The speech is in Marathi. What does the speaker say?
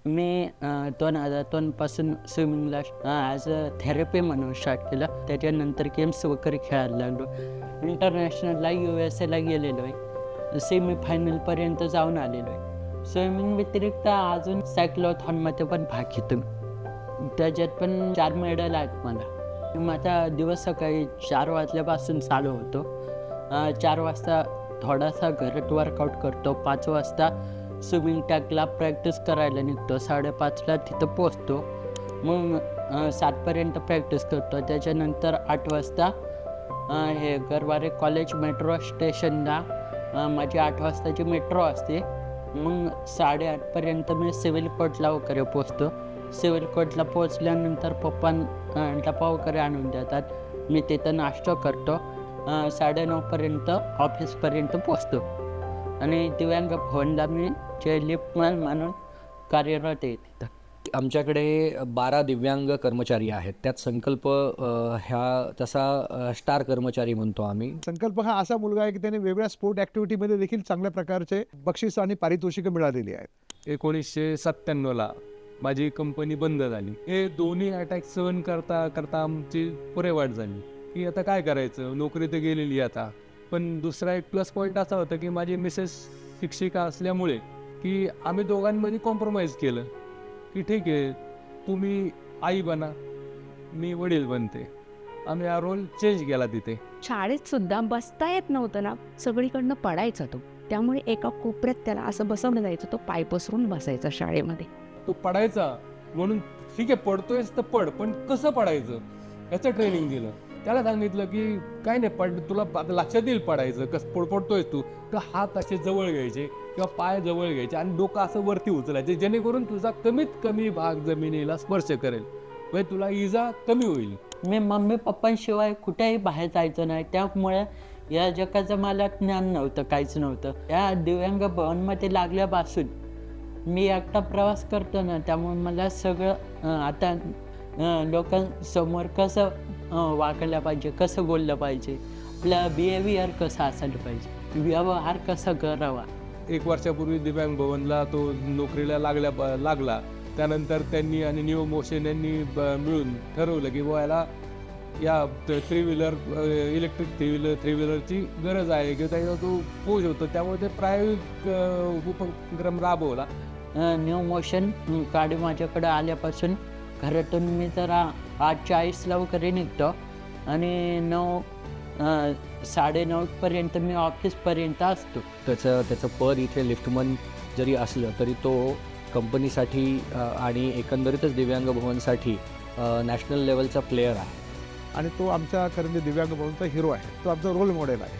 मी 2002 पासून स्विमिंगला ॲज अ थेरपी म्हणून स्टार्ट केलं. त्याच्यानंतर गेम्स वगैरे खेळायला लागलो. इंटरनॅशनलला USA गेलेलो आहे. सेमीफायनलपर्यंत जाऊन आलेलो आहे. स्विमिंग व्यतिरिक्त अजून सायक्लोथॉनमध्ये पण भाग घेतो. त्याच्यात पण 4 मेडल आहेत मला. माझा दिवस सकाळी 4 वाजल्यापासून चालू होतो. 4 वाजता थोडासा घरात वर्कआउट करतो. 5 वाजता स्विमिंग टॅकला प्रॅक्टिस करायला निघतो. 5:30ला तिथं पोचतो. मग 7पर्यंत प्रॅक्टिस करतो. त्याच्यानंतर 8 वाजता हे गरवारे कॉलेज मेट्रो स्टेशनला माझी 8 वाजताची मेट्रो असते. मग 8:30पर्यंत मी सिव्हिल कोर्टला वगैरे पोचतो. सिव्हिल कोर्टला पोचल्यानंतर पप्पा डबा वगैरे आणून देतात. मी तिथं नाश्ता करतो. 9:30पर्यंत ऑफिसपर्यंत पोचतो. आणि दिव्यांग भवनला मी लिफ्टमॅन म्हणून कार्यरत आहे तिथं. आमच्याकडे 12 दिव्यांग कर्मचारी आहेत. त्यात संकल्प ह्या तसा स्टार कर्मचारी म्हणतो आम्ही. संकल्प हा असा मुलगा आहे की त्याने वेगळ्या स्पोर्ट ॲक्टिव्हिटीमध्ये देखील चांगल्या प्रकारचे बक्षीस आणि पारितोषिकं मिळालेली आहेत. 1997ला माझी कंपनी बंद झाली. हे दोन्ही अटॅक सहन करता करता आमची पुरे वाट झाली की आता काय करायचं. नोकरी तर गेलेली आता. पण दुसरा एक प्लस पॉईंट असा होता की माझी मिसेस शिक्षिका असल्यामुळे की आम्ही दोघांमध्ये कॉम्प्रोमाइज केलं की ठीक आहे, तुम्ही आई बना, मी वडील बनते. आम्ही हा रोल चेंज केला तिथे. शाळेत सुद्धा बसता येत नव्हतं ना, सगळीकडनं पडायचा तो. त्यामुळे एका कोपऱ्यात त्याला असं बसवलं जायचं, तो पाय पसरून बसायचा शाळेमध्ये. तो पडायचा म्हणून ठीक आहे, पडतोयस तर पड, पण कसं पडायचं याचं ट्रेनिंग दिलं. त्याला सांगितलं की काय नाही, तुला आता लक्षात येईल पडायचं कसं. पडतोयस तू तर हात असे जवळ घ्यायचे किंवा पाय जवळ घ्यायचे आणि डोकं असं वरती उचलायचे, जेणेकरून तुझा कमीत कमी भाग जमिनीला स्पर्श करेल, म्हणजे तुला इजा कमी होईल. मी मम्मी पप्पांशिवाय कुठेही बाहेर जायचं नाही. त्यामुळे या जगाचं मला ज्ञान नव्हतं, काहीच नव्हतं. या दिव्यांग भवनमध्ये लागल्यापासून मी एकटा प्रवास करतो ना, त्यामुळे मला सगळं आता लोकांसमोर कसं वागलं पाहिजे, कसं बोललं पाहिजे, आपलं बिहेवियर कसं असायला पाहिजे, व्यवहार कसा करावा. 1 वर्षापूर्वी दिव्यांग भवनला तो नोकरीला लागला. त्यानंतर त्यांनी आणि न्यू मोशन यांनी मिळून ठरवलं की याला या 3 व्हीलर इलेक्ट्रिक 3 व्हीलरची गरज आहे किंवा त्याच्यावर तो पोच होतो. त्यामुळे ते प्रायोगिक उपक्रम राबवला. न्यू मोशन गाडी माझ्याकडे आल्यापासून घरातून मी जरा 8:40ला वगैरे निघतो आणि 9:30पर्यंत मी ऑफिसपर्यंत असतो. त्याचं पद इथे लिफ्टमन जरी असलं तरी तो कंपनीसाठी आणि एकंदरीतच दिव्यांग भवनसाठी नॅशनल लेवलचा प्लेयर आहे. आणि तो आमच्या खरं दिव्यांग भवनचा हिरो आहे. तो आमचा रोल मॉडेल आहे.